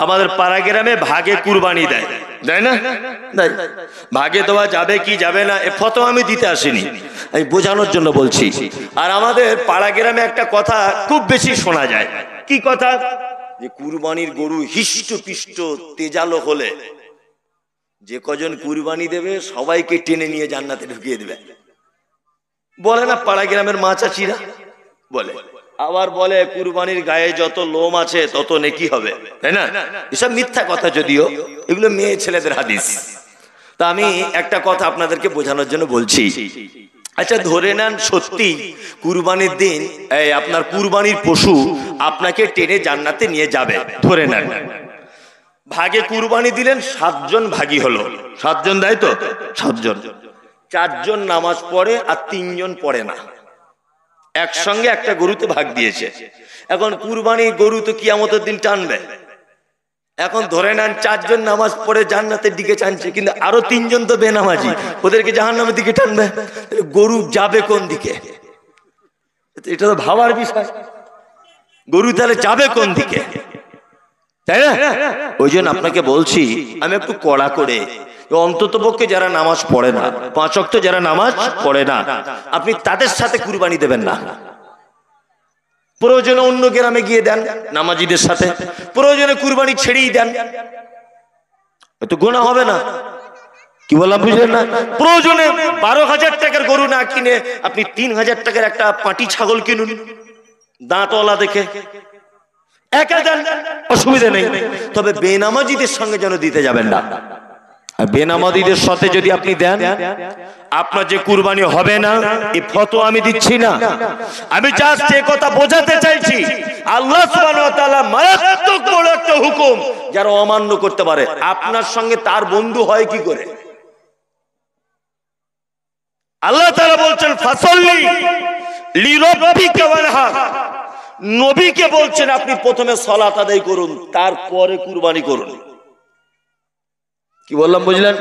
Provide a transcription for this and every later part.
আমাদের পাড়া গ্রামে ভাগে কুরবানি দেয়, দেয় না? দেয়। ভাগে দেওয়া যাবে কি যাবে না এ ফতোয়া আমি দিতে আসিনি, আমি বোঝানোর জন্য বলছি। আর আমাদের পাড়া গ্রামে একটা কথা খুব বেশি শোনা যায়। কি কথা? যে কুরবানির গরু হিষ্ট পিষ্ট তেজালো হলে যে কজন কুরবানি দেবে সবাইকে টেনে নিয়ে জান্নাতে ঢুকিয়ে দেবে, বলে না পাড়া গ্রামের মা চাচিরা? বলে। আবার বলে কুরবানির গায়ে যত লোম আছে তত নেকি হবে, তাই না? এসব মিথ্যা কথা, যদিও এগুলো মেয়ে ছেলেদের হাদিস। তা আমি একটা কথা আপনাদেরকে বোঝানোর জন্য বলছি। আচ্ছা ধরে নেন সত্যি কুরবানির দিন আপনার কুরবানির পশু আপনাকে টেনে জান্নাতে নিয়ে যাবে, ধরে নেন। ভাগে কুরবানি দিলেন, 7 জন ভাগী হলো। 7 জন, তাই তো? 7 জন। 4 জন নামাজ পড়ে আর 3 জন পড়ে না, একসঙ্গে একটা গরুতে ভাগ দিয়েছে। এখন কুরবানির গরু তো কিয়ামতের দিন টানবে। এখন ধরে নেন 4 জন নামাজ পড়ে জান্নাতের দিকে টানছে, কিন্তু আরো 3 জন তো বেনামাজি, ওদেরকে জাহান্নামের দিকে টানবে। গরু যাবে কোন দিকে? এটা তো ভাবার বিষয়। গরু তাহলে যাবে কোন দিকে, তাই না? ওই জন্য আপনাকে বলছি আমি একটু কড়া করে, অন্তত পক্ষে যারা নামাজ পড়ে না, 5 ওয়াক্ত যারা নামাজ পড়ে না, আপনি তাদের সাথে কুরবানি দেবেন না। প্রয়োজনে অন্য গ্রামে গিয়ে দেন নামাজিদের সাথে, প্রয়োজনে কুরবানি ছেড়েই দেন, এত গুনাহ হবে না। কি বললাম বুঝলেন না? প্রয়োজনে 12,000 টাকার গরু না কিনে আপনি 3,000 টাকার একটা পাটি ছাগল কিনুন, দাঁতওয়ালা দেখে, একা দেন, অসুবিধা নেই। তবে বেনামাজিদের সঙ্গে যেন দিতে যাবেন না। বেনামাজিদের সাথে যদি আপনি দেন, আপনার যে কুরবানি হবে না, এই ফতোয়া আমি দিচ্ছি না। আমি জাস্ট এই কথা বোঝাতে চাইছি, আল্লাহ সুবহানাহু ওয়া তাআলা মারাত্মক বড় একটা হুকুম যারা অমান্য করতে পারে, আপনার সঙ্গে তার বন্ধু হয় কি করে? আল্লাহ তাআলা বলছেন ফাসাল্লি লিরাব্বিকা ওয়ানহার। নবীকে বলছেন আপনি প্রথমে সালাত আদায় করুন, তারপরে কুরবানি করুন। কি বললাম বুঝলেন?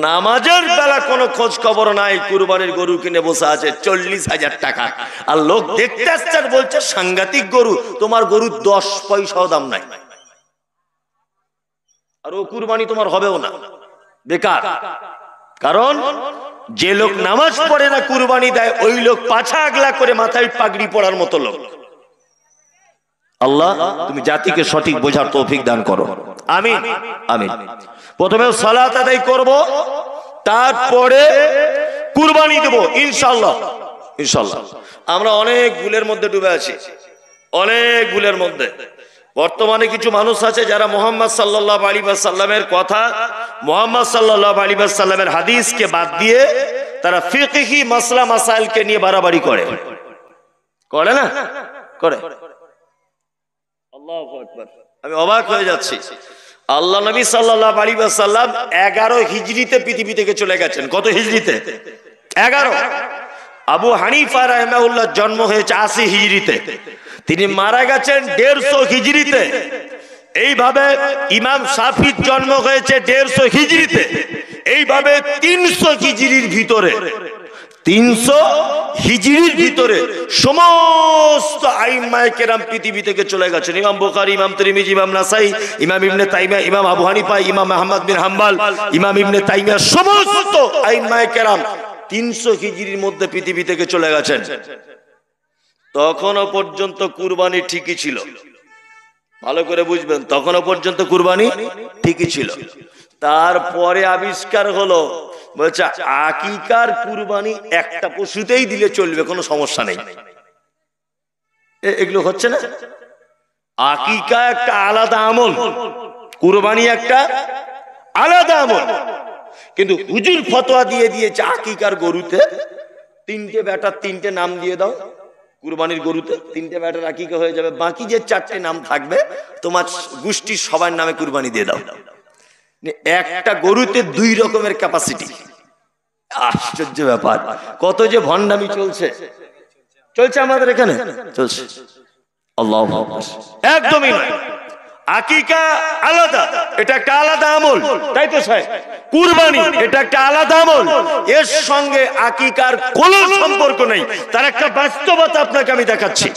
নামাজের বেলা কোনো খোঁজ খবর নাই, কুরবানির গরু কিনে বসে আছে 40,000 টাকা, আর লোক দেখতে আসছে আর বলছে সাংঘাতিক গরু, তোমার গরু 10 পয়সাও দাম নাই, আর ও কুরবানি তোমার হবেও না, বেকার। কারণ যে লোক নামাজ পড়ে না কুরবানি দেয়, ওই লোক পাছা আগলা করে মাথায় পাগড়ি পড়ার মতো লোক। আল্লাহ তুমি জাতিকে সঠিক বোঝার তৌফিক দান করো, আমিন আমিন। প্রথমে সালাত আদায় করব, তারপরে কুরবানি দেব ইনশাআল্লাহ ইনশাআল্লাহ। আমরা অনেক ভুলের মধ্যে ডুবে আছি, অনেক ভুলের মধ্যে। বর্তমানে কিছু মানুষ আছে যারা মুহাম্মদ সাল্লাল্লাহু আলাইহি ওয়াসাল্লামের কথা, মুহাম্মদ সাল্লাল্লাহু আলাইহি ওয়াসাল্লামের হাদিসকে বাদ দিয়ে তারা ফিকহি মাসলা মাসাইলকে নিয়ে বাড়াবাড়ি করে, করে না? করে। আল্লাহু আকবার। আমি অবাক হয়ে যাচ্ছি। আল্লাহ নবী সাল্লাল্লাহু আলাইহি ওয়াসাল্লাম 11 হিজরিতে পৃথিবী থেকে চলে গেছেন। কত হিজরিতে? 11। আবু হানিফা রাহিমাহুল্লাহ জন্ম হয়েছে 80 হিজরিতে, তিনি মারা গেছেন 150 হিজরিতে। এইভাবে ইমাম শাফির জন্ম হয়েছে 150 হিজরিতে। এইভাবে 300 হিজরির ভিতরে, 300 হিজরির ভিতরে সমস্ত আইম্মায়ে কেরাম পৃথিবী থেকে চলে গেছেন। ইমাম বুখারী, ইমাম তিরমিজি, ইমাম নাসাই, ইমাম ইবনে তাইমিয়া, ইমাম আবু হানিফা, ইমাম আহমদ বিন হাম্বল, ইমাম ইবনে তাইমিয়া, সমস্ত আইম্মায়ে কেরাম 300 হিজরির মধ্যে পৃথিবী থেকে চলে গেছেন। তখনও পর্যন্ত কুরবানি ঠিকই ছিল, ভালো করে বুঝবেন, তখনও পর্যন্ত কুরবানি ঠিকই ছিল। তারপরে আবিষ্কার হলো, বলছে আকিকার কুরবানি একটা পশুতেই দিলে চলবে, কোনো সমস্যা নেই। এগুলো হচ্ছে না? আকিকা একটা আলাদা আমল, কুরবানি একটা আলাদা আমল। কিন্তু হুজুর ফতোয়া দিয়ে দিয়েছে আকিকার গরুতে 3টে বেটার 3টে নাম দিয়ে দাও, কুরবানির গরুতে 3টে বেটার আকিকা হয়ে যাবে, বাকি যে 4টে নাম থাকবে তোমার গোষ্ঠীর সবার নামে কুরবানি দিয়ে দাও। একটা গরুতে 2 রকমের ক্যাপাসিটি। আশ্চর্য ব্যাপার, কত যে ভণ্ডামি চলছে, চলছে আমাদের এখানে, চলছে। আল্লাহু আকবার। একদমই নয়, আকিকা আলাদা, এটা একটা আলাদা আমল, তাই তো সাহেব? কুরবানি এটা একটা আলাদা আমল, এর সঙ্গে আকিকার কোনো সম্পর্ক নেই। তার একটা বাস্তবতা আপনাকে আমি দেখাচ্ছি।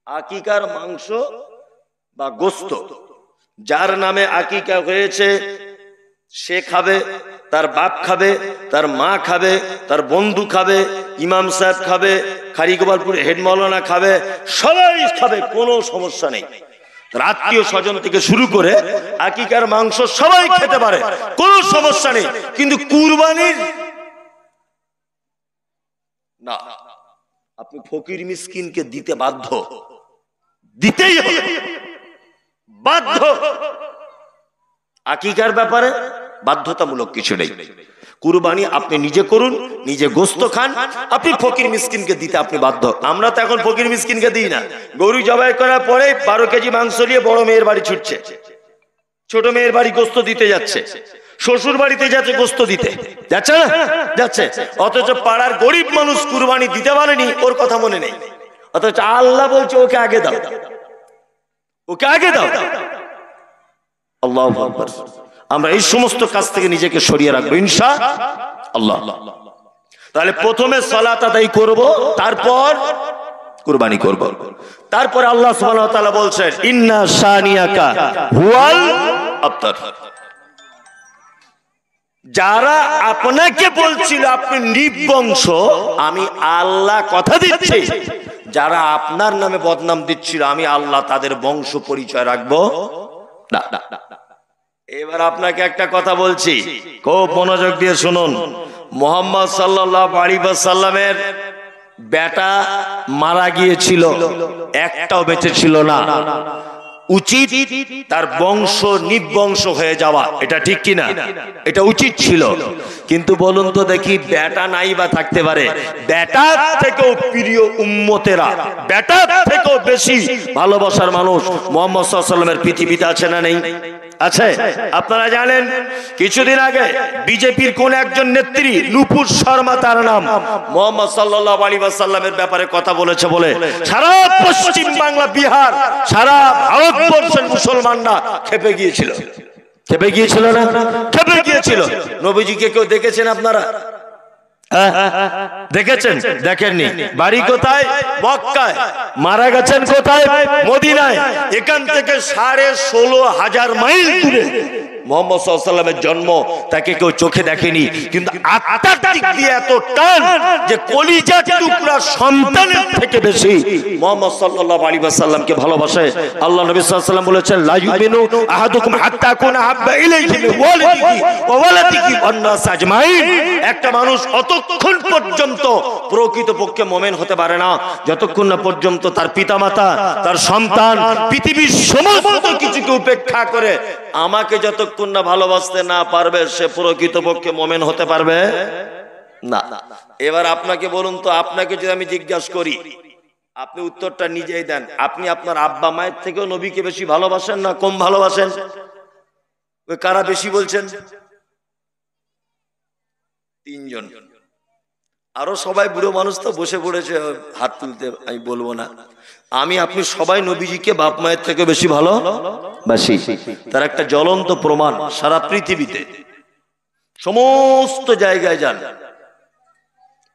আকিকার মাংস বা গোস্ত, যার নামে আকিকা হয়েছে সে খাবে, তার বাপ খাবে, তার মা খাবে, তার বন্ধু খাবে, ইমাম সাহেব খাবে, খারিগোপালপুর হেড মাওলানা খাবে, সবাই খাবে, কোনো সমস্যা নেই। আত্মীয় স্বজন থেকে শুরু করে আকিকার মাংস সবাই খেতে পারে, কোনো সমস্যা নেই। কিন্তু কুরবানির না, আপনি ফকির মিসকিনকে দিতে বাধ্য, দিতেই হবে, বাধ্য। আকিকার ব্যাপারে বাধ্যতামূলক কিছু নেই। কুরবানি আপনি নিজে করুন, নিজে গোস্ত খান, আপনি ফকির মিসকিনকে দিতে আপনি বাধ্য। আমরা তো এখন ফকির মিসকিনকে দিই না। গরু জবাই করার পরে 12 কেজি মাংস নিয়ে বড় মেয়ের বাড়ি ছুটছে, ছোট মেয়ের বাড়ি গোস্ত দিতে যাচ্ছে, শ্বশুর বাড়িতে যাচ্ছে গোস্ত দিতে যাচ্ছে না, যাচ্ছে। অথচ পাড়ার গরিব মানুষ কুরবানি দিতে পারেনি, ওর কথা মনে নেই। অথচ আল্লাহ বলছে ওকে আগে দাও, ওকে আগে দাও। আল্লাহু আকবার। আমরা এই সমস্ত কাজ থেকে নিজেকে সরিয়ে রাখবো ইনশাআল্লাহ। তাহলে প্রথমে সালাত আদায় করব, তারপর কুরবানি করব। তারপর আল্লাহ সুবহানাহু ওয়া তাআলা বলছেন ইন্না শানিয়াকা হুয়াল আবতার। যারা আপনাকে বলছিল আপনি নির্বংশ, আমি আল্লাহ কথা দিচ্ছি, যারা আপনার নামে বদনাম দিচ্ছিল আমি আল্লাহ তাদের বংশ পরিচয় রাখবো না। এবার আপনাকে একটা কথা বলছি, খুব মনোযোগ দিয়ে শুনুন। মুহাম্মদ সাল্লাল্লাহু আলাইহি ওয়াসাল্লামের বেটা মারা গিয়েছিল, একটাও বেঁচে ছিল না। উচিত তার বংশ নির্বংশ হয়ে যাওয়া, এটা ঠিক কিনা? এটা উচিত ছিল। কিন্তু বলুন তো দেখি, বেটা নাই বা থাকতে পারে, বেটার থেকেও প্রিয় উম্মতেরা, বেটার থেকেও বেশি ভালোবাসার মানুষ মুহাম্মদ সাল্লাল্লাহু আলাইহি ওয়াসাল্লামের পৃথিবীতে আছে না নেই? আছে। আপনারা জানেন কিছুদিন আগে বিজেপির কোন একজন নেত্রী, নূপুর শর্মা তার নাম, মুহাম্মদ সাল্লাল্লাহু আলাইহি ওয়াসাল্লামের ব্যাপারে কথা বলেছে বলে সারা পশ্চিম বাংলা, বিহার, সারা ভারতবর্ষের মুসলমানরা খেপে গিয়েছিল। খেপে গিয়েছিল না? খেপে গিয়েছিল। নবীজিকে কেউ দেখেছেন আপনারা? দেখেছেন? দেখেননি। বাড়ি কোথায়? মক্কায়। মারা গেছেন কোথায়? মদিনায়। এখান থেকে 16,500 মাইল দূরে মুহাম্মদ সাল্লাল্লাহু আলাইহি ওয়াসাল্লামের জন্ম। তাকে কেউ চোখে দেখেনি, কিন্তু আত্মার দিক দিয়ে এত টান যে কলিজার টুকরা সন্তানের থেকে বেশি মুহাম্মদ সাল্লাল্লাহু আলাইহি ওয়াসাল্লামকে ভালোবাসে। আল্লাহ নবী সাল্লাল্লাহু আলাইহি ওয়াসাল্লাম বলেছেন লা ইউমিনু আহাদুকুম হাত্তা কুনা হাব্বা ইলাইহি মিন ওয়ালিদিহি ওয়া ওয়ালাদিহি ওয়ান নাস আজমাইন। একটা মানুষ অতক্ষণ পর্যন্ত প্রকৃতপক্ষে মুমিন হতে পারে না যতক্ষণ না পর্যন্ত তার পিতামাতা, তার সন্তান, পৃথিবীর সমস্ত কিছুকে উপেক্ষা করে আমাকে যতক্ষণ না ভালোবাসতে না পারবে সে প্রকৃতপক্ষে মুমিন হতে পারবে না। এবার আপনাকে বলুন তো, আপনাকে যদি আমি জিজ্ঞাসা করি, আপনি উত্তরটা নিজেই দেন। আপনি আপনার আব্বা মায়ের থেকেও নবীকে বেশি ভালোবাসেন না কম ভালোবাসেন? ওই কারা বেশি বলছেন? 3 জন। আরো সবাই বুড়ো মানুষ তো বসে পড়েছে, হাত তুলতে আমি বলবো না। আমি আপনি সবাই নবীজিকে বাপ মায়ের থেকে বেশি ভালোবাসি। তার একটা জ্বলন্ত প্রমাণ সারা পৃথিবীতে সমস্ত জায়গায় যান,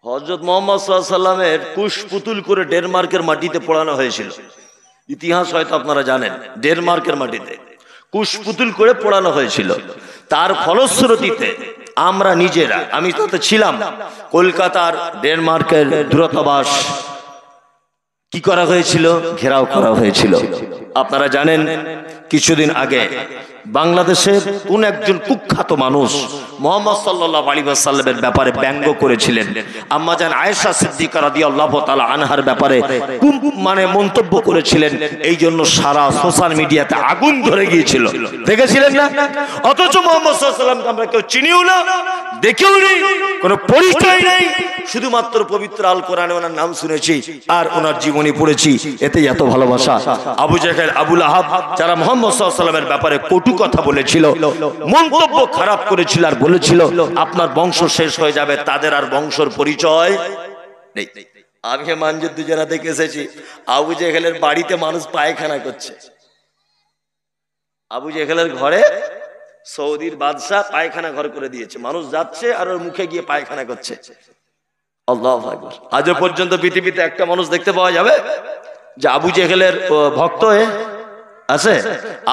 হযরত মুহাম্মদ সাল্লাল্লাহু আলাইহি ওয়াসাল্লামের কুশ পুতুল করে ডেনমার্কের মাটিতে পোড়ানো হয়েছিল। ইতিহাস হয়তো আপনারা জানেন, ডেনমার্কের মাটিতে কুশ পুতুল করে পোড়ানো হয়েছিল। তার ফলশ্রুতিতে আমরা নিজেরা, আমি তো ছিলাম, কলকাতার ডেনমার্কের দূতাবাস কি করা হয়েছিল? ঘেরাও করা হয়েছিল। আপনারা জানেন কিছুদিন আগে বাংলাদেশের কোন একজন কুখ্যাত মানুষ মুহাম্মদ সাল্লাল্লাহু আলাইহি ওয়াসাল্লামের ব্যাপারে ব্যঙ্গ করেছিলেন। আম্মা জান আয়েশা সিদ্দিকা রাদিয়াল্লাহু তাআলা আনহার ব্যাপারে মানে মন্তব্য করেছিলেন। এই জন্য সারা সোশ্যাল মিডিয়াতে আগুন ধরে গিয়েছিল, দেখেছিলেন না? অথচ মুহাম্মদ সাল্লাল্লাহু আলাইহি ওয়াসাল্লামকে আমরা কেউ চিনিও না, দেখেও নেই, কোনো পরিচয় নেই, শুধুমাত্র পবিত্র আল কোরআনে ওনার নাম শুনেছি আর ওনার জীবনী পড়েছি, এতেই এত ভালোবাসা। আবু জাহেল, আবু লাহাব যারা মুহাম্মদ সাল্লাল্লাহু আলাইহি ওয়াসাল্লামের ব্যাপারে কটু কথা বলেছিল, মন্তব্য খারাপ করেছিল আর বলেছিল আপনার বংশ শেষ হয়ে যাবে, তাদের আর বংশের পরিচয় নেই। আমি মানযুদ্ধ যারা দেখে এসেছি, আবু জেহেলের বাড়িতে মানুষ পায়খানা করছে। আবু জেহেলের ঘরে সৌদির বাদশাহ পায়খানা ঘর করে দিয়েছে, মানুষ যাচ্ছে আর ওর মুখে গিয়ে পায়খানা করছে। আল্লাহু আকবার। আজও পর্যন্ত পৃথিবীতে একটা মানুষ দেখতে পাওয়া যাবে যে আবু জেহেলের ভক্ত হয়ে আছে?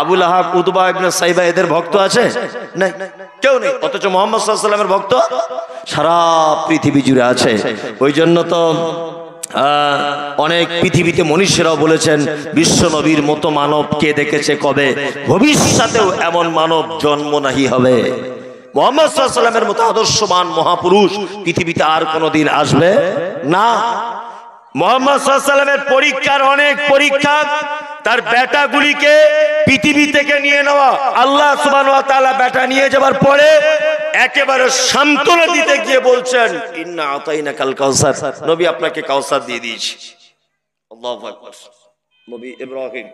আবুল আহাব, উতবা ইবনে সাইবা এদের ভক্ত আছে? নাই, কেউ নেই। অথচ মুহাম্মদ সাল্লাল্লাহু আলাইহি ওয়াসাল্লামের ভক্ত সারা পৃথিবী জুড়ে আছে। ওই জন্য তো অনেক পৃথিবীতে মনীষীরাও বলেছেন বিশ্ব নবীর মতো মানব কে দেখেছে কবে, ভবিষ্যতেও এমন মানব জন্ম নাহি হবে। মুহাম্মদ সাল্লাল্লাহু আলাইহি ওয়াসাল্লামের মতো আদর্শবান মহাপুরুষ পৃথিবীতে আর কোনোদিন আসবে না। মুহাম্মদ সাল্লাল্লাহু আলাইহি ওয়াসাল্লামের পরীক্ষার অনেক পরীক্ষা, তার বেটাগুলিকে পৃথিবী থেকে নিয়ে নেওয়া। আল্লাহ সুবহানাহু ওয়া তাআলা বেটা নিয়ে যাবার পরে একেবারে সান্ত্বনা দিতে গিয়ে বলছেন, ইন্না আতাইনাকাল কাউসার, নবী আপনাকে কাউসার দিয়ে দিয়েছি। আল্লাহু আকবার। নবী ইব্রাহিম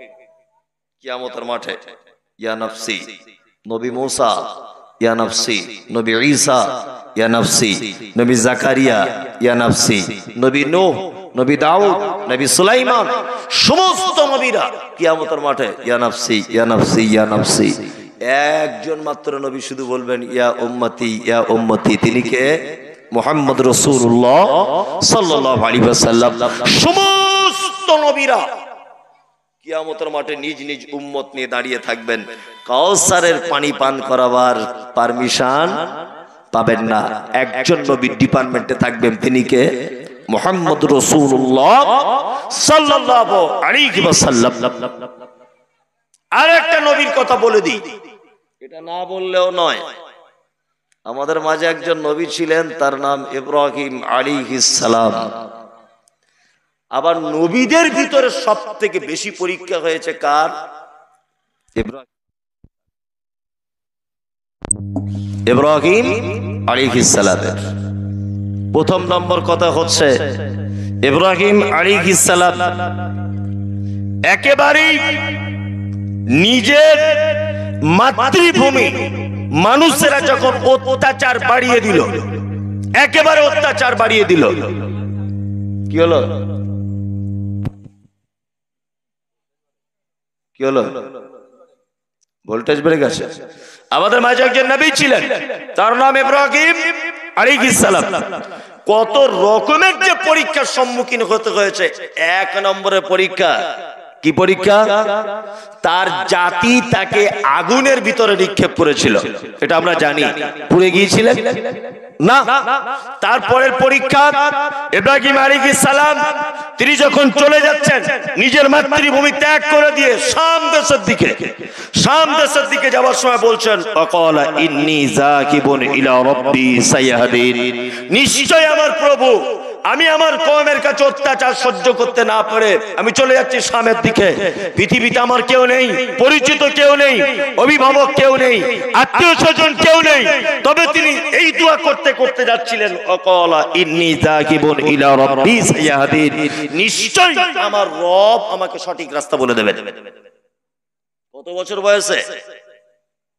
কিয়ামতের মাঠে ইয়া নফসি, নবী মুসা ইয়া নফসি, নবী ঈসা ইয়া নফসি, নবী জাকারিয়া ইয়া নফসি, নবী নূহ, নবী দাউদ, নবী সুলাইমান, সমস্ত নবীরা কিয়ামতের মাঠে ইয়া নফসি ইয়া নফসি ইয়া নফসি। একজন মাত্র নবী শুধু বলবেন ইয়া উম্মতি ইয়া উম্মতি। তিনি কে? মুহাম্মদ রাসূলুল্লাহ সাল্লাল্লাহু আলাইহি ওয়াসাল্লাম। সমস্ত নবীরা কিয়ামতের মাঠে নিজ নিজ উম্মত নিয়ে দাঁড়িয়ে থাকবেন। কাউসারের পানি পান করাবার পারমিশন পাবেন না। একজন নবী ডিপার্টমেন্টে থাকবেন, তিনি কে? মুহাম্মদ রাসূলুল্লাহ সাল্লাল্লাহু আলাইহি ওয়াসাল্লাম। আর একটা নবীর কথা বলে দিই, এটা না বললেও নয়। আমাদের মাঝে একজন নবী ছিলেন, তার নাম ইব্রাহিম আলাইহিস সালাম। আবার নবীদের ভিতরে সবথেকে বেশি পরীক্ষা হয়েছে কার? ইব্রাহিম আলাইহিস সালামের। প্রথম নম্বর কথা হচ্ছে ইব্রাহিম আলাইহিস সালাম একেবারেই নিজের মাতৃভূমি মানুষেরা যখন অত্যাচার বাড়িয়ে দিল, একেবারে অত্যাচার বাড়িয়ে দিল, কি হলো? কি হলো? ভোল্টেজ বেড়ে গেছে। আমাদের মাঝে একজন নবী ছিলেন, তার নাম ইব্রাহিম আলাইহিস সালাম। কত রকমের যে পরীক্ষার সম্মুখীন হতে হয়েছে। এক নম্বরের পরীক্ষা কি পরীক্ষা? তার জাতি তাকে আগুনের ভিতরে নিক্ষেপ করেছিল, এটা আমরা জানি। পুড়ে গিয়েছিলেন না? তারপরের পরীক্ষা ইব্রাহিম আলাইহিস সালাম, তিনি যখন চলে যাচ্ছেন নিজের মাতৃভূমি ত্যাগ করে দিয়ে শাম দেশের দিকে যাওয়ার সময় বলছেন, ওয়াকালা ইন্নী যাকিবুন ইলা রাব্বি সায়াহদিন, নিশ্চয় আমার প্রভু, আমি আমার কওমের কাছে অত্যাচার সহ্য করতে না পারে আমি চলে যাচ্ছি শামের দিকে। পৃথিবীতে আমার কেউ নেই, পরিচিত কেউ নেই, অভিভাবক কেউ নেই, আত্মীয় স্বজন কেউ নেই। তবে তিনি এই দোয়া করতে করতে যাচ্ছিলেন, ওয়াকালা ইন্নী যাকিবুন ইলা রাব্বি সায়াহদিন, নিশ্চয় আমার রব আমাকে সঠিক রাস্তা বলে দেবেন। কত বছর বয়সে?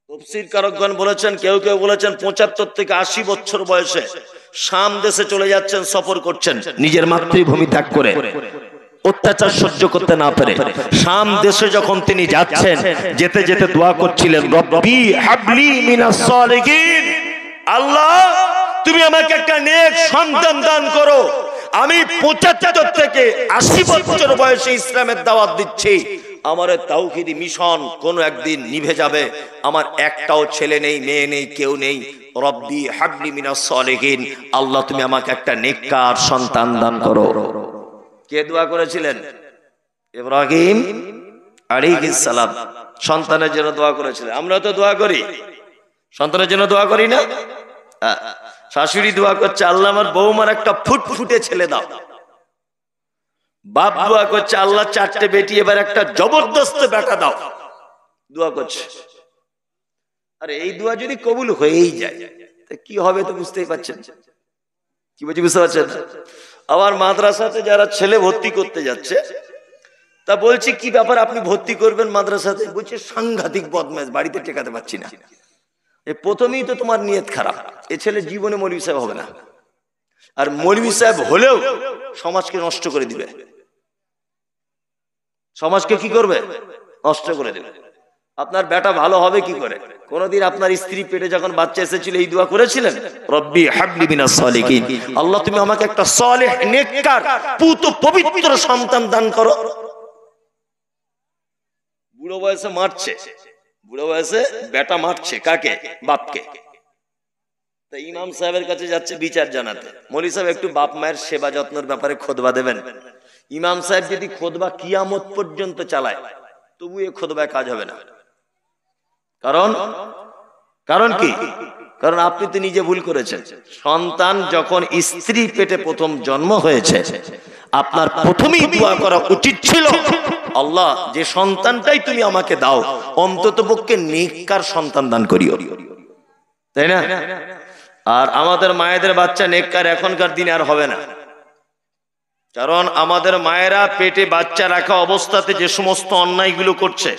তাফসীর কারকগণ বলেছেন, কেউ কেউ বলেছেন 75 থেকে 80 বছর বয়সে শাম দেশে চলে যাচ্ছেন, সফর করছেন নিজের মাতৃভূমি ত্যাগ করে, অত্যাচার সহ্য করতে না পেরে। শাম দেশে যখন তিনি যাচ্ছেন, যেতে যেতে দোয়া করছিলেন, রব্বি হাবলি মিনাস সালিহিন, আল্লাহ তুমি আমাকে একটা নেক সন্তান দান করো। আমি 75 থেকে 80 বছর বয়সে ইসলামের দাওয়াত দিচ্ছি, আমার তাওহীদি মিশন কোন একদিন নিভে যাবে। আমার একটাও ছেলে নেই, মেয়ে নেই, কেউ নেই। রব্বি হাবলি মিনাস সালিহিন, আল্লাহ তুমি আমাকে একটা নেককার সন্তান দান করো। কে দোয়া করেছিলেন? ইব্রাহিম আলাইহিস সালাম সন্তানের জন্য দোয়া করেছিলেন। আমরা তো দোয়া করি, সন্তানের জন্য দোয়া করি না? শাশুড়ি দোয়া করছে, আল্লাহ আমার বৌমার একটা ফুটফুটে ছেলে দাও। বাপ দোয়া করছে, আল্লাহ 4টে বেটি, এবার একটা জবরদস্ত বেটা দাও। দোয়া করছে। আরে এই দোয়া যদি কবুল হয়েই যায় তা কি হবে তো বুঝতেই পারছেন। কি বলছি বুঝতে পারছেন? আবার মাদ্রাসাতে যারা ছেলে ভর্তি করতে যাচ্ছে, তা বলছি কি ব্যাপার আপনি ভর্তি করবেন মাদ্রাসাতে? বলছে সাংঘাতিক বদমাশ, বাড়িতে টেকাতে পারছি না। প্রথমেই তো তোমার নিয়ত খারাপ, এ ছেলে জীবনে মৌলভী সাহেব হবে না, আর মৌলভী সাহেব হলেও সমাজকে নষ্ট করে দিবে। সমাজকে কি করবে? নষ্ট করে দেবে। আপনার বেটা ভালো হবে কি করে? কোনদিন আপনার স্ত্রী পেটে যখন বাচ্চা এসেছিল এই দোয়া করেছিলেন? রব্বি হাবলি মিনাস সালিহিন, আল্লাহ তুমি আমাকে একটা সালেহ নেককার পুত পবিত্র সন্তান দান করো। বুড়ো বয়সে মারছে, বুড়ো বয়সে বেটা মারছে কাকে? বাপকে। তা ইমাম সাহেবের কাছে যাচ্ছে বিচার জানাতে, মৌলী সাহেব একটু বাপ মায়ের সেবা যত্নের ব্যাপারে খোদবা দেবেন। ইমাম সাহেব যদি খোদবা কিয়ামত পর্যন্ত চালায় তবু এ খোদবায় কাজ হবে না। কারণ কি? কারণ আপনি তো নিজে ভুল করেছেন। সন্তান যখন স্ত্রী পেটে প্রথম জন্ম হয়েছে, আপনার প্রথমেই দোয়া করা উচিত ছিল, আল্লাহ যে সন্তানটাই তুমি আমাকে দাও অন্তত পক্ষে নেককার সন্তান দান করিও, তাই না? আর আমাদের মায়েদের বাচ্চা নেককার এখনকার দিনে আর হবে না। কারণ আমাদের মায়েরা পেটে বাচ্চা রাখা অবস্থাতে যে সমস্ত অন্যায়গুলো করছে,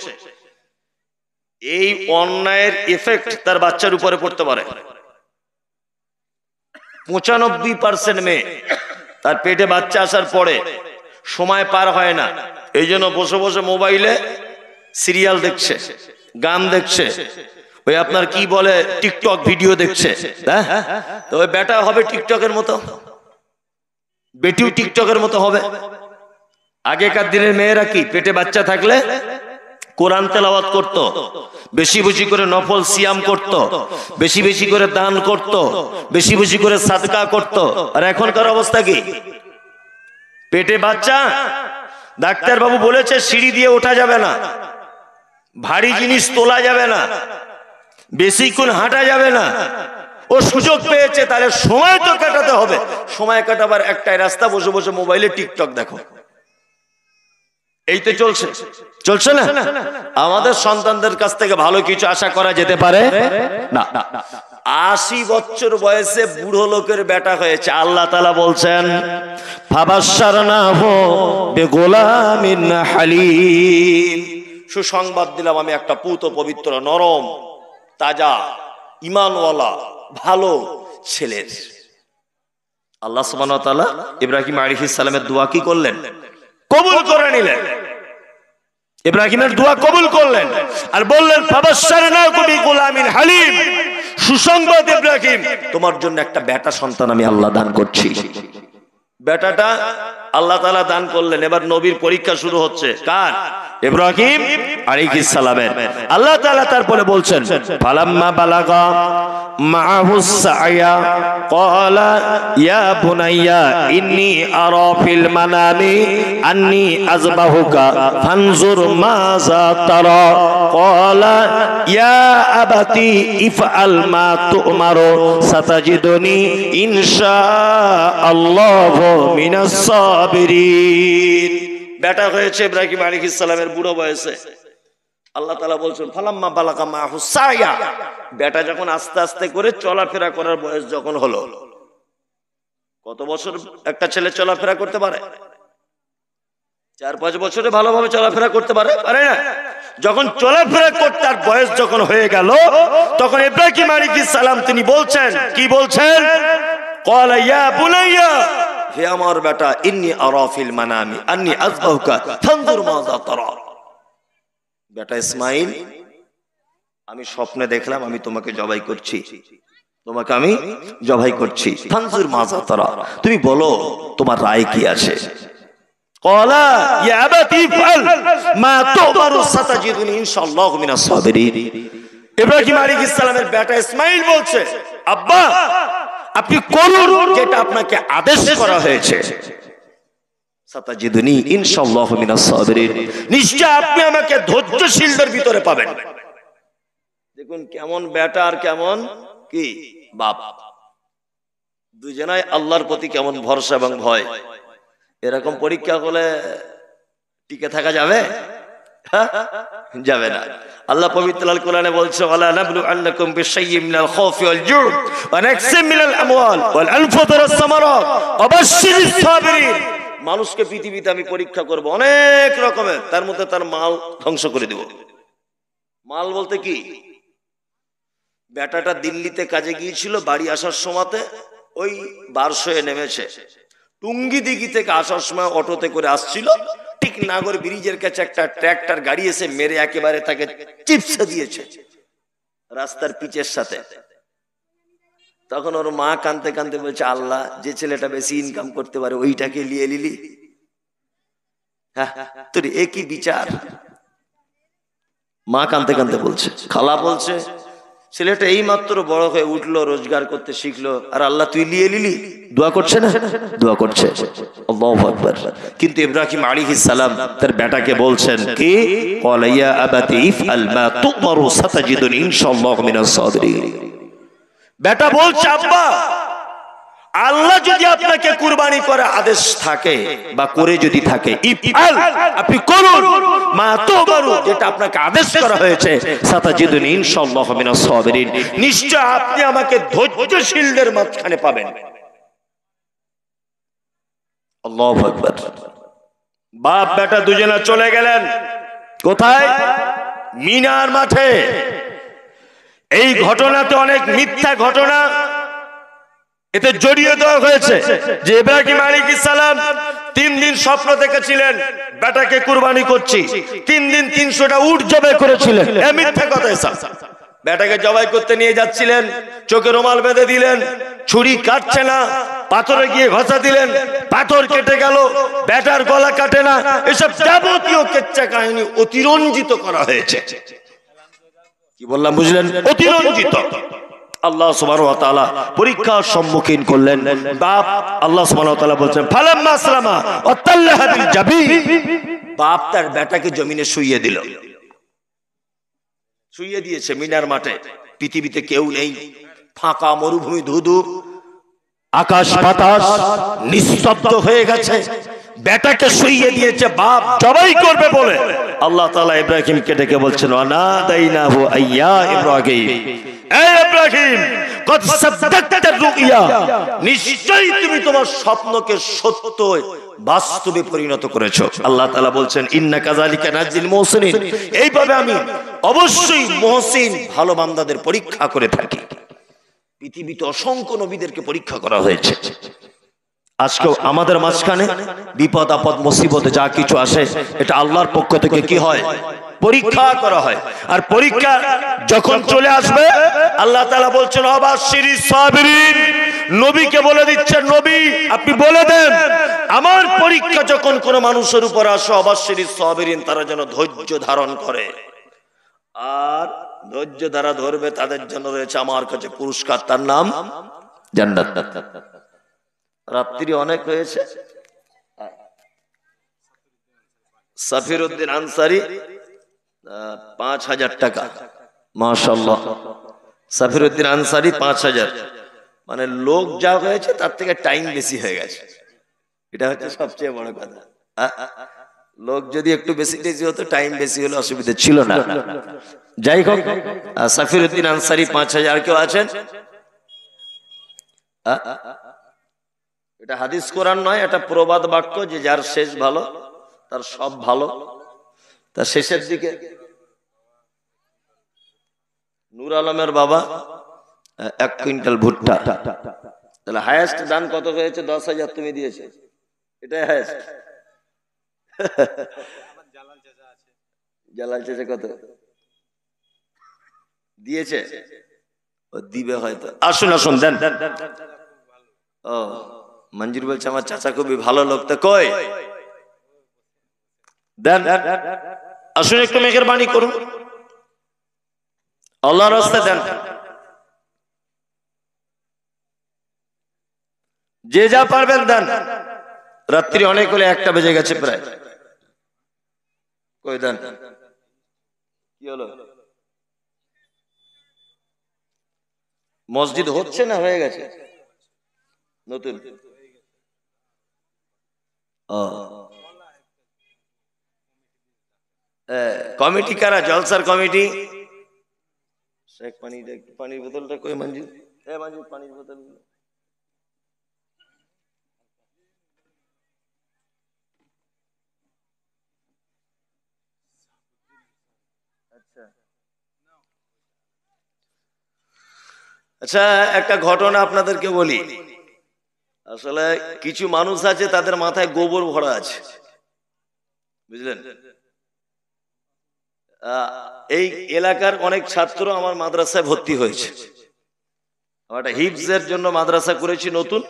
এই অন্যায়ের এফেক্ট তার বাচ্চার উপরে পড়তে পারে। 95% মেয়ে তার পেটে বাচ্চা আসার পরে সময় পার হয় না, এই জন্য বসে বসে মোবাইলে সিরিয়াল দেখছে, গান দেখছে, ওই আপনার কি বলে টিকটক ভিডিও দেখছে। তো ওই বেটা হবে টিকটকের মতো, বেটিও টিকটকের মতো হবে। আগেকার দিনের মেয়েরা কি পেটে বাচ্চা থাকলে কোরআন তেলাওয়াত করত, বেশি বেশি করে নফল সিয়াম করত, বেশি বেশি করে দান করত, বেশি বেশি করে সাদকা করত। আর এখনকার অবস্থা কি? পেটে বাচ্চা, ডাক্তার বাবু বলেছে সিঁড়ি দিয়ে ওঠা যাবে না, ভারী জিনিস তোলা যাবে না, বেশিক্ষণ হাঁটা যাবে না। ও সুযোগ পেয়েছে, তাহলে সময় তো কাটাতে হবে। সময় কাটাবার একটাই রাস্তা, বসে বসে মোবাইলে টিকটক দেখো। এই তো চলছে না? আমাদের সন্তানদের কাছ থেকে ভালো কিছু আশা করা যেতে পারে না। 80 বছর বয়সে বুড়ো লোকের বেটা হয়েছে। আল্লাহ তাআলা বলছেন ফাবাশশারনাহু বিগুলামিন হালিম, সুসংবাদ দিলাম আমি একটা পুত পবিত্র নরম তাজা ঈমানওয়ালা ভালো ছেলের। আল্লাহ সুবহানাহু ওয়া তাআলা ইব্রাহিম আলাইহিস সালামের দোয়া কি করলেন? কবুল করে নিলেন। ইব্রাহিমের দোয়া কবুল করলেন আর বললেন ফাবাশশারনাহু বিগুলামিন হালিম, সুসংবাদ ইব্রাহিম, তোমার জন্য একটা বেটা সন্তান আমি আল্লাহ দান করছি। বেটাটা আল্লাহ তাআলা দান করলেন। এবার নবীর পরীক্ষা শুরু হচ্ছে। কার? ইব্রাহিম আলাইহিস সালামের। আল্লাহ তাআলা তারপরে বলছেন ফালাম্মা বালাগা মাআহুস সা'য়া ক্বালা ইয়া বুনাইয়া ইন্নী আরা ফিল মানামি আন্নী আযবাহুকা ফানজুর মাযা তারা ক্বালা ইয়া আবাতি ইফআল মা তু'মারু সাতাজিদুনি ইনশাআল্লাহু মিনাস সাবিরিন। বেটা হয়েছে ইব্রাহিম আলাইহিস সালামের বুড়ো বয়সে। আল্লাহ তাআলা বলছেন ফালাম্মা বালাগা মাআহুস সা'য়া, বেটা যখন আস্তে আস্তে করে চলাফেরা করার বয়স যখন হলো। কত বছর একটা ছেলে চলাফেরা করতে পারে? 4-5 বছরে ভালোভাবে চলাফেরা করতে পারে না? যখন চলাফেরা করতে তার বয়স যখন হয়ে গেল, তখন ইব্রাহিম আলাইহিস সালাম তিনি বলছেন, কি বলছেন? ক্বালা ইয়া বুনাইয়া, হে আমার বেটা, ইন্নী আরা ফিল মানামি আন্নী আযবাহুকা ফানজুর মাযা তারা। বেটা ইসমাঈল, আমি স্বপ্নে দেখলাম আমি তোমাকে জবাই করছি, তোমাকে আমি জবাই করছি। ফানজুর মাযা তারা, তুমি বলো তোমার রায় কি আছে? ক্বালা ইয়া আবাতি ইফআল মা তু'মারু সাতাজিদুনি ইনশাআল্লাহু মিনাস সাবিরিন। ইব্রাহিম আলাইহিস সালামের বেটা ইসমাঈল বলছে, আব্বা আপনি করুন যেটা আপনাকে আদেশ করা হয়েছে। সাতাজিদুনি ইনশাআল্লাহু মিনাস সাবিরিন, নিশ্চয় আপনি আমাকে ধৈর্যশীলদের ভিতরে পাবেন। দেখুন কেমন বেটা আর কেমন কি বাপ, দুজনাই আল্লাহর প্রতি কেমন ভরসা এবং ভয়। এরকম পরীক্ষা হলে টিকে থাকা যাবে? যাবে না। আল্লাহ পবিত্র আল কোরআনে বলছে ওয়ালা নাবলু আন্নাকুম বিশাইয়্যিন মিনাল খাউফি ওয়াল জু' ওয়া নাকসিম মিনাল আমওয়াল ওয়াল আনফুসি ওয়াস সামারাত ওয়া বাশশিরিস সাবিরিন। মানুষকে পৃথিবীতে আমি পরীক্ষা করব অনেক রকমের, তার মধ্যে তার মাল ধ্বংস করে দেব। মাল বলতে কি? বেটাটা দিল্লিতে কাজে গিয়েছিল, বাড়ি আসার সময়তে ওই বারশোয়ে নেমেছে, টুঙ্গি দিঘি থেকে আসার সময় অটোতে করে আসছিল, ঠিক নাগর ব্রিজের কাছে একটা ট্রাক্টর গাড়ি এসে মেরে একেবারে তাকে চিপসে দিয়েছে রাস্তার পিচের সাথে। তখন ওর মা কাঁদতে কাঁদতে বলছে, আল্লাহ যে ছেলেটা বেশি ইনকাম করতে পারে ওইটাকে নিয়ে নিলি, তোর একই বিচার। মা কাঁদতে কাঁদতে বলছে, খালা বলছে ছেলেটা এই মাত্র বড় হয়ে উঠলো, রোজগার করতে শিখলো, আর আল্লাহ তুই নিয়ে নিলি। দোয়া করছে না? দোয়া করছে। আল্লাহু আকবার। কিন্তু ইব্রাহিম আলাইহিস সালাম তার বেটাকে বলছেন কি, ক্বালা ইয়া আবাতি ইফআল মা তুমারু সাতাজিদুনি ইনশাআল্লাহু মিনাস সাবিরিন। বেটা বলছে, আব্বা আল্লাহ যদি আপনাকে কুরবানি করার আদেশ থাকে বা করে যদি থাকে, ইফআল আপনি করুন, মা তুমারু যেটা আপনাকে আদেশ করা হয়েছে, সাতাজিদুনি ইনশাআল্লাহু মিনাস সাবিরিন, নিশ্চয় আপনি আমাকে ধৈর্যশীলদের মাঝখানে পাবেন। আল্লাহু আকবার। বাপ বেটা দুজনে চলে গেলেন কোথায়? মিনার মাঠে। এই ঘটনাতে অনেক মিথ্যা ঘটনা এতে জড়িয়ে দেওয়া হয়েছে যে ইব্রাহিম আলাইহিস সালাম 3 দিন স্বপ্ন দেখেছিলেন বেটাকে কুরবানি করছি, 3 দিন 300টা উট জবাই করেছিলেন। এ মিথ্যা কথা এসব। বেটাকে জবাই করতে নিয়ে যাচ্ছিলেন, চোখে রুমাল বেঁধে দিলেন, ছুরি কাটছে না, পাথরে গিয়ে ঘষা দিলেন, পাথর কেটে গেল, বেটার গলা কাটে না, এসব যাবতীয় কেচ্চা কাহিনী অতিরঞ্জিত করা হয়েছে। কি বললাম বুঝলেন? অতিরঞ্জিত। আল্লাহ সুবহানাহু ওয়া তাআলা পরীক্ষার সম্মুখীন করলেন। বাপ আল্লাহ সুবহানাহু ওয়া তাআলা বলেন ফালাম্মা আসলামা ওয়া তাল্লাহা বিল জাবিন, বাপ তার বেটাকে জমিনে শুইয়ে দিল, শুইয়ে দিয়েছে মিনার মাঠে। পৃথিবীতে কেউ নেই, ফাঁকা মরুভূমি, ধুধু, আকাশ বাতাস নিস্তব্ধ হয়ে গেছে। বেটাকে শুইয়ে দিয়েছে বাপ জবাই করবে বলে। আল্লাহ তাআলা ইব্রাহিমকে ডেকে বলছেন, ওয়ানাদাইনাহু আইয়া ইব্রাহিম, এই ইব্রাহিম কদ সাদ্দাকতা রুইয়া, নিশ্চয়ই তুমি তোমার স্বপ্নকে সত্য বাস্তবে পরিণত করেছো। আল্লাহ তাআলা বলছেন, ইন্না কাযালিকা নাজিল মুহসিনিন, এইভাবে আমি অবশ্যই মুহসিন ভালো বান্দাদের পরীক্ষা করে থাকি। পৃথিবীতে অসংখ্য নবীদেরকে পরীক্ষা করা হয়েছে। আজকেও আমাদের মাঝখানে বিপদ আপদ মুসিবতে যা কিছু আসে, এটা আল্লাহর পক্ষ থেকে কি হয়? পরীক্ষা করা হয়। আর পরীক্ষা যখন চলে আসবে, আল্লাহ তাআলা বলছেন অবাশশিরিস সাবিরিন, নবীকে বলে দিচ্ছেন, নবী আপনি বলে দেন আমার পরীক্ষা যখন কোন মানুষের উপর আসে, অবাশশিরিস সাবিরিন, তারা যেন ধৈর্য ধারণ করে। আর ধৈর্য দ্বারা ধরবে তাদের জন্য রয়েছে আমার কাছে পুরস্কার, তার নাম জান্নাত। রাত্রি অনেক হয়েছে। সাফিরউদ্দিন আনসারী 5000 টাকা, মাশাআল্লাহ। সাফিরউদ্দিন আনসারী 5000, মানে লোক যা হয়েছে তার থেকে টাইম বেশি হয়ে গেছে। এটা হচ্ছে সবচেয়ে বড় কথা। লোক যদি একটু বেশি বেশি হতো, টাইম বেশি হলে অসুবিধা ছিল না। যাই হোক, সাফিরউদ্দিন আনসারী 5000। কেউ আছেন? এটা হাদিস কোরআন নয়, এটা প্রবাদ বাক্য যে যার শেষ ভালো তার সব ভালো। তার শেষের দিকে নূর আলমের বাবা 1 কুইন্টাল ভুট্টা। তাহলে হায়েস্ট দান কত হয়েছে? 10,000 তুমি দিয়েছে, এটাই হায়েস্ট। জালাল চাচা কত দিয়েছে? ও দিবে হয়তো। আসুন আসুন দেন। ও মঞ্জুর বলছে আমার চাচা খুবই ভালো লোক, তো কই দেন। আসুন একটু মেহেরবানি করুন, আল্লাহর রাস্তায় দেন। যে যা পারবেন দেন। রাত্রি অনেক হলে 1টা বেজে গেছে প্রায়। কই দেন। কি হলো? মসজিদ হচ্ছে না হয়ে গেছে নতুন? কমিটি কারা? জলসার কমিটি। শেখ পানির বোতলটা কই মঞ্জুর? মঞ্জুর পানির বোতল। আচ্ছা, একটা ঘটনা আপনাদেরকে বলি। আসলে কিছু মানুষ আছে তাদের মাথায় গোবর ভরা আছে, বুঝলেন? এই এলাকার অনেক ছাত্র আমার মাদ্রাসায় ভর্তি হয়েছে। একটা হিফজের জন্য মাদ্রাসা করেছি নতুন,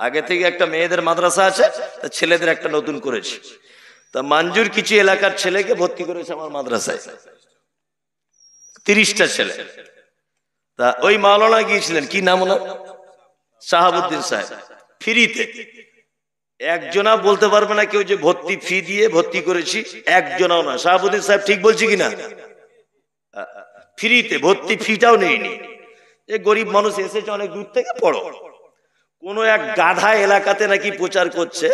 আগে থেকে একটা মেয়েদের মাদ্রাসা আছে, তা ছেলেদের একটা নতুন করেছি। তা মঞ্জুর কিছু এলাকার ছেলেকে ভর্তি করেছে আমার মাদ্রাসায়। 30টা ছেলে। তা ওই মাওলানা গিয়েছিলেন, কি নাম ওনার, শাহাবুদ্দিন সাহেব, ফ্রিতে। একজনা বলতে পারবে না কেউ যে ভর্তি ফি দিয়ে ভর্তি করেছি, একজনাও না। শাহাবুদ্দিন সাহেব ঠিক বলছি কিনা? ফ্রিতে, ভর্তি ফিটাও নেইনি। এই গরিব মানুষ এসেছে অনেক দূর থেকে, পড়ো। কোন এক গাধা এলাকাতে নাকি প্রচার করছে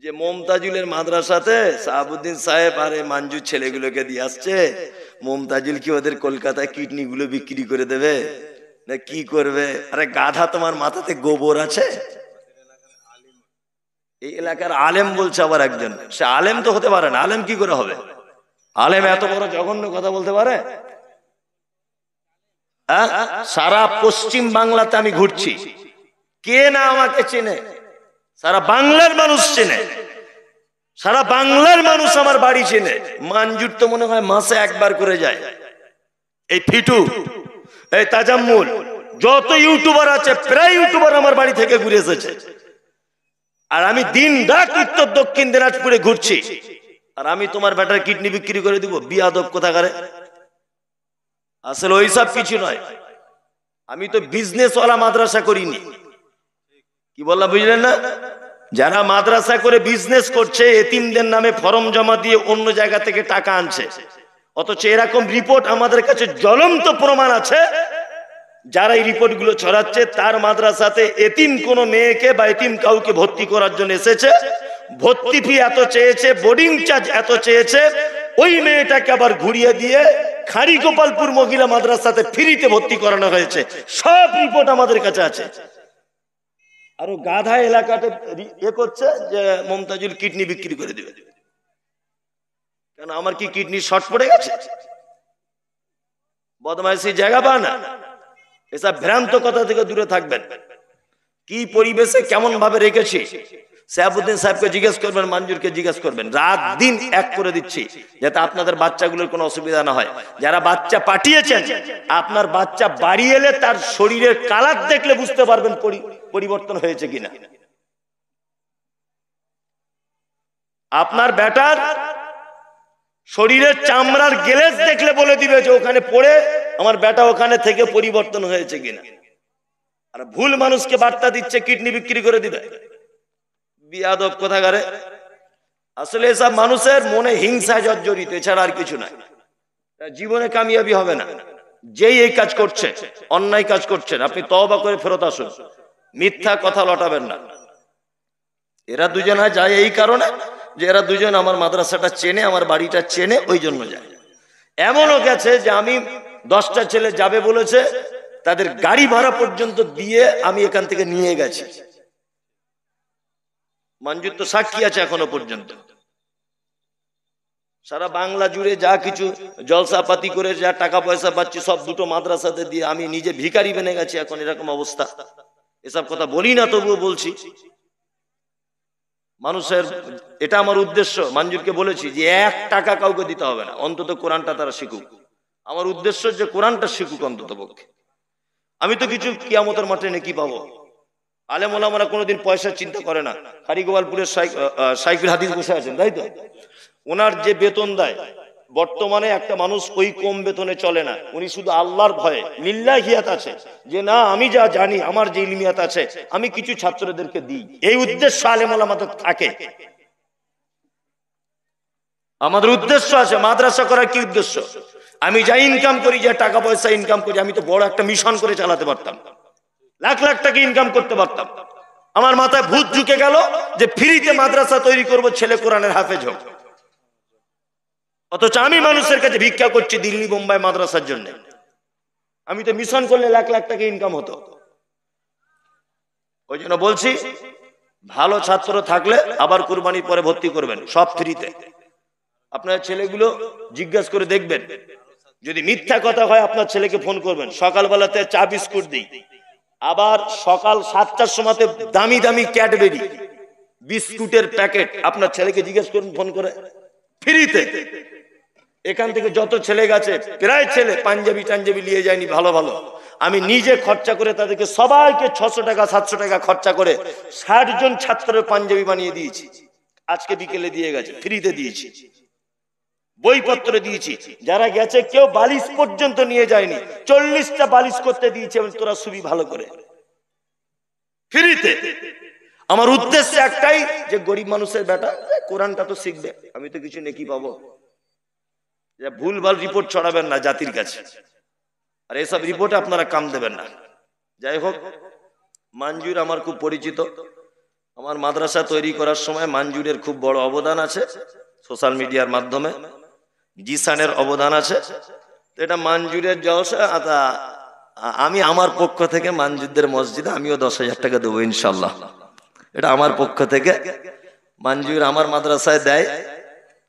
যে মমতাজুলের মাদ্রাসাতে শাহাবুদ্দিন সাহেব আর মানজুর ছেলেগুলোকে দিয়ে আসছে, মমতাজুল কি ওদের কলকাতায় কিডনি গুলো বিক্রি করে দেবে না কি করবে? আরে গাধা, তোমার মাথাতে গোবর আছে? এই এলাকার আলেম বলছে আবার একজন, সে আলেম তো হতে পারে না। আলেম কি করে হবে? আলেম এত বড় জঘন্য কথা বলতে পারে? সারা পশ্চিম বাংলাতে আমি ঘুরছি, কে না আমাকে চেনে? সারা বাংলার মানুষ চেনে, সারা বাংলার মানুষ আমার বাড়ি চেনে। মানজুর তো মনে হয় মাসে একবার করে যায়। এই ফিটু, এই তাজাম্মুল, যত ইউটিউবার আছে প্রায় ইউটিউবার আমার বাড়ি থেকে ঘুরে এসেছে। আর আমি দিন রাত উত্তর দক্ষিণ দিনাজপুরে ঘুরছি, আর আমি তোমার বেটার কিডনি বিক্রি করে দিব? বিয়াদব কোথাকারে। আসলে ওইসব কিছু নয়। আমি তো বিজনেস ওয়ালা মাদ্রাসা করিনি। কি বললাম বুঝলেন না? যারা মাদ্রাসা করে বিজনেস করছে, এতিমদের নামে ফর্ম জমা দিয়ে অন্য জায়গা থেকে টাকা আনছে, অথচ এরকম রিপোর্ট আমাদের কাছে জ্বলন্ত প্রমাণ আছে। যারা এই রিপোর্ট গুলো ছড়াচ্ছে, তার মাদ্রাসাতে এতিম কোন মেয়েকে বা এতিম কাউকে ভর্তি করার জন্য এসেছে, ভর্তি ফি এত চেয়েছে, বোর্ডিং চার্জ এত চেয়েছে, ওই মেয়েটাকে আবার ঘুরিয়ে দিয়ে খাড়ি গোপালপুর মহিলা মাদ্রাসাতে ফ্রিতে ভর্তি করানো হয়েছে। সব রিপোর্ট আমাদের কাছে আছে। আর গাধা এলাকাতে এ করছে যে মমতাজুল কিডনি বিক্রি করে দেবে। কেন, আমার কি কিডনি শর্ট পড়ে গেছে? বদমাইশি জায়গা পায় না। এসব ভ্রান্ত কথা থেকে দূরে থাকবেন। কি পরিবেশে কেমন ভাবে রেখেছি, শাহাবুদ্দিন সাহেবকে জিজ্ঞেস করবেন, মঞ্জুরকে জিজ্ঞেস করবেন। রাত দিন এক করে দিচ্ছি যাতে আপনাদের বাচ্চাগুলোর কোনো অসুবিধা না হয়। যারা বাচ্চা পাঠিয়েছেন, আপনার বাচ্চা বাড়ি এলে তার শরীরের কালার দেখলে বুঝতে পারবেন পরিবর্তন হয়েছে কিনা। আপনার বেটার শরীরের চামড়ার গ্লেজ দেখলে বলে দিবে যে ওখানে পড়ে আমার বেটা ওখানে থেকে পরিবর্তন হয়েছে কিনা। আর ভুল মানুষকে বার্তা দিচ্ছে কিডনি বিক্রি করে দিবে। বিয়াদব কোথাকারে। আসলে এসব মানুষের মনে হিংসা জর্জরিত, এছাড়া আর কিছু নাই। জীবনে কামিয়াবি হবে না। যেই এই কাজ করছে, অন্যায় কাজ করছেন, আপনি তওবা করে ফেরত আসুন, মিথ্যা কথা লটাবেন না। এরা দুজনে যায় এই কারণে যে এরা দুজন আমার মাদ্রাসাটা চেনে, আমার বাড়িটা চেনে, ওই জন্য যায়। এমনও গেছে যে আমি 10টা ছেলে যাবে বলেছে, তাদের গাড়ি ভাড়া পর্যন্ত দিয়ে আমি এখান থেকে নিয়ে গেছি। মঞ্জুর তো সাক্ষী আছে এখনো পর্যন্ত। সারা বাংলা জুড়ে যা কিছু জলসাপাতি করে যা টাকা পয়সা পাচ্ছি, সব দুটো মাদ্রাসাতে দিয়ে আমি নিজে ভিখারি বেনে গেছি। এখন এরকম অবস্থা। এসব কথা বলি না, তবুও বলছি। মানুষের এটা আমার উদ্দেশ্য। মঞ্জুরকে বলেছি যে 1 টাকা কাউকে দিতে হবে না, অন্তত কোরআনটা তারা শিখুক। আমার উদ্দেশ্য যে কোরআনটা শিখুক অন্তত পক্ষে। আমি তো কিছু কিয়ামতের মাঠে নাকি পাবো। আলেম ওলামারা কোনোদিন পয়সার চিন্তা করে না। খারিগোপালপুরের শাইখুল হাদিস বসে আছেন, তাই তো? ওনার যে বেতন দেয়, বর্তমানে একটা মানুষ ওই কম বেতনে চলে না। উনি শুধু আল্লাহর ভয়ে লিল্লাহিয়াত আছে যে না, আমি যা জানি, আমার যে ইলমিয়াত আছে, আমি কিছু ছাত্রদেরকে দিই। এই উদ্দেশ্য আলেম ওলামাদের থাকে। আমাদের উদ্দেশ্য আছে। মাদ্রাসা করার কি উদ্দেশ্য? আমি যা ইনকাম করি, যা টাকা পয়সা ইনকাম করি, আমি তো বড় একটা মিশন করে চালাতে পারতাম, লাখ লাখ টাকা ইনকাম করতে পারতাম। আমার মাথায় ভূত ঢুকে গেল যে ফ্রিতে মাদ্রাসা তৈরি করব, ছেলে কোরআনের হাফেজ হোক। অথচ আমি মানুষের কাছে ভিক্ষা করছি দিল্লি বোম্বাই মাদ্রাসার জন্য। আমি তো মিশন করলে লাখ লাখ টাকা ইনকাম হতো। ওই জন্য বলছি, ভালো ছাত্র থাকলে আবার কুরবানির পরে ভর্তি করবেন, সব ফ্রিতে। আপনার ছেলেগুলো জিজ্ঞাসা করে দেখবেন, যদি মিথ্যা কথা হয় আপনার ছেলেকে ফোন করবেন। সকালবেলাতে চা বিস্কুট দিই, আবার সকাল 7টার সময়তে দামি দামি ক্যাডবেরি বিস্কুটের প্যাকেট আপনার ছেলেকে জিজ্ঞেস করুন ফোন করে, ফ্রিতে। এখান থেকে যত ছেলে গেছে, প্রায় ছেলে পাঞ্জাবি টাঞ্জাবি নিয়ে যায়নি, ভালো ভালো। আমি নিজে খরচা করে তাদেরকে সবাইকে 600 টাকা 700 টাকা খরচা করে 60 জন ছাত্রের পাঞ্জাবি বানিয়ে দিয়েছি। আজকে বিকেলে দিয়ে গেছে, ফ্রিতে দিয়েছি। বইপত্র দিয়েছি, যারা গেছে কেউ বালিশ পর্যন্ত নিয়ে যায়নি, 40টা বালিশ করতে দিয়েছে, তোরা শুবি ভালো করে ফ্রিতে। আমার উদ্দেশ্য একটাই যে গরিব মানুষের বেটা কোরআনটা তো শিখবে, আমি তো কিছু নেকি পাবো। ভুলভাল রিপোর্ট ছড়াবেন না জাতির কাছে, আর এসব রিপোর্টে আপনারা কাম দেবেন না। যাই হোক, মানজুর আমার খুব পরিচিত, আমার মাদ্রাসা তৈরি করার সময় মানজুরের খুব বড় অবদান আছে, সোশ্যাল মিডিয়ার মাধ্যমে জিসানের অবদান আছে। এটা মানজুরের জলসা, আমি আমার পক্ষ থেকে মানজুরদের মসজিদে আমিও 10,000 টাকা দেবো ইনশাল্লাহ। এটা আমার পক্ষ থেকে, মানজুর আমার মাদ্রাসায় দেয়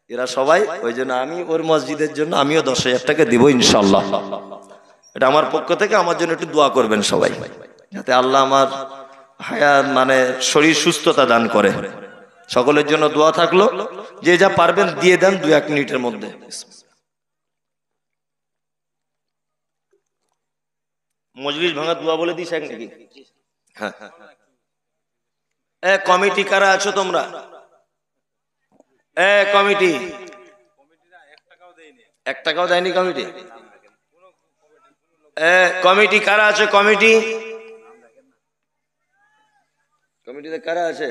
এরা সবাই, ওই জন্য আমি ওর মসজিদের জন্য আমিও 10,000 টাকা দিব ইনশাল্লাহ। এটা আমার পক্ষ থেকে, আমার জন্য একটু দোয়া করবেন সবাই, যাতে আল্লাহ আমার হায়াত মানে শরীর সুস্থতা দান করে। সকলের জন্য দোয়া থাকলো, যে যা পারবেন দিয়ে দেন 2-1 মিনিটের মধ্যে। মজলিস ভাঙা দোয়া বলে দিস নাকি? হ্যাঁ, কমিটি কারা আছো তোমরা? কমিটি 1 টাকাও দেয়নি কমিটি? কমিটি কারা আছে? কমিটিতে কারা আছে?